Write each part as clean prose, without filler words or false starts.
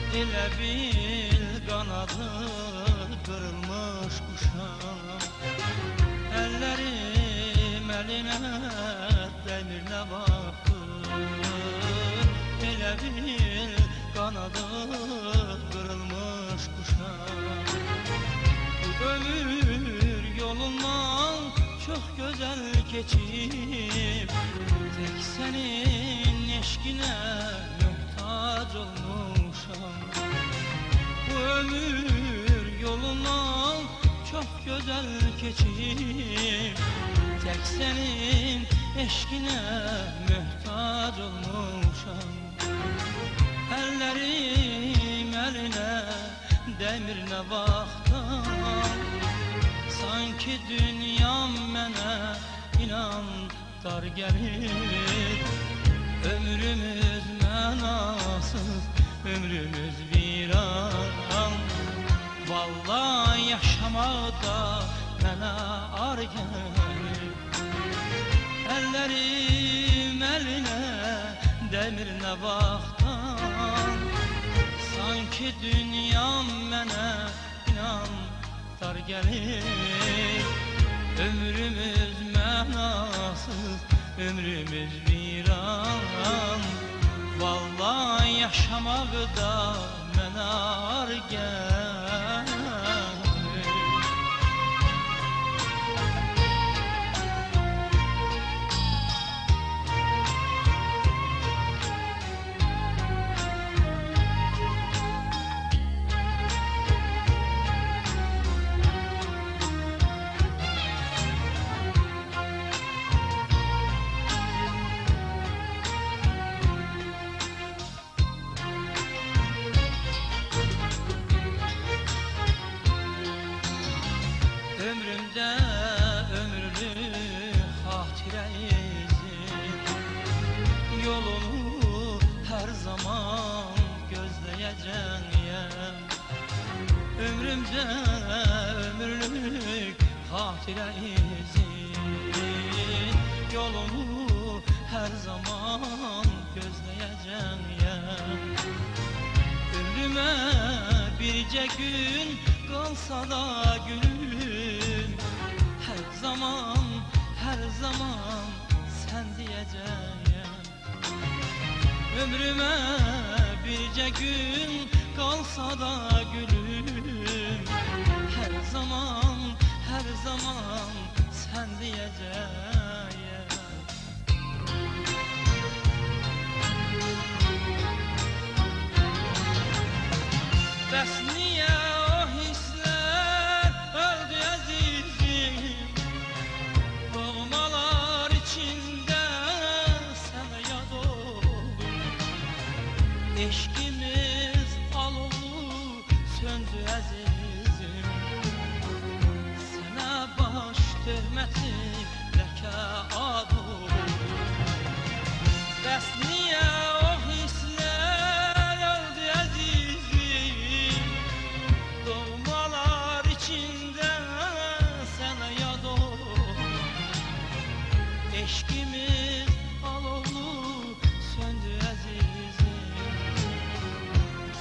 Elə bil qanadı qırılmış quşam. Əllərim əlinə dəmir nə vaxtdır. Elə bil qanadı qırılmış quşam. Bu ömür yolundan çox gözəl keçib, tek sənin eşqinə muhtac olmuşam. Bu ömür yolundan çok güzel geçip, tek senin eşkine muhtaç olmuşam. Ellerim eline demir ne vaxtdan, sanki dünyam mənə inan dar gelir. Ömrümüz mənasız, ömrümüz viran. Vallahi yaşamaqda mənə ar gəlir. Əllərim əlinə dəmir nə vaxtdan, sanki dünyam mənə inan dar gəlir. Ömrümüz mənasız, ömrümüz viran. Vallahi yaşamaqda mənə ar gəlir. Ömrümdə ömürlük xatirə izin, yolunu hər zaman gözləyəcəyəm. Ömrümdə ömürlük xatirə izin, yolunu hər zaman gözləyəcəyəm. Ömrümə bircə gün qalsa da gülüm, her zaman sen diyeceğim. Ömrüme bircə gün kalsa da gülüm, her zaman sen diyeceğim. Bəs niye o hisler öldü azizim? Doğmalar içinde sana yad oldum. Eşkimiz alovu söndü azizim. Sana baş töhməti ləkə ad oldum. Bəs niye o hisler öldü azizim? Doğmalar içinde sana yad oldum. Eşkimiz alovlu söndü azizim.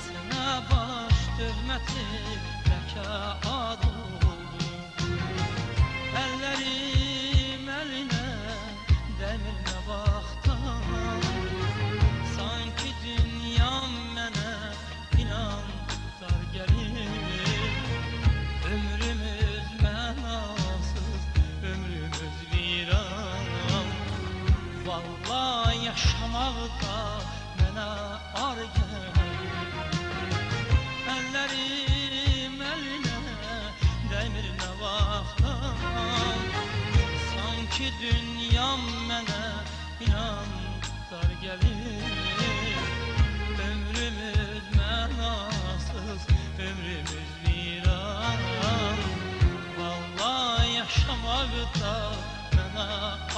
Sana baş töhməti ləkə ad oldu. Əllərim əlinə dəmir nə vaxtdan, sanki dünyam mənə inan dar gəlir. Ömrümüz mənasız, ömrümüz viran. Vallahi yaşamaqda mənə ar gəlir. Əllərim əlinə dəmir nə vaxtdan, sanki dünyam mənə inan dar gəlir. Ömrümüz mənasız, ömrümüz viran. Vallahi yaşamaqda mənə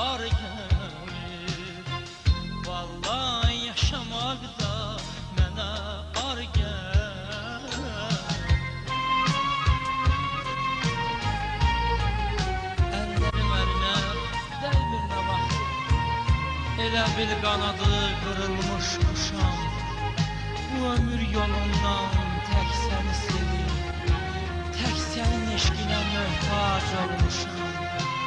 ar gəlir. Vallahi yaşamaqda mənə ar gəlir. Əllərim əlinə dəymir nə vaxt, elə bil qanadı qırılmış quşam. Bu ömür yolundan tek seni sevip, tek senin eşkine möhtac olmuşam.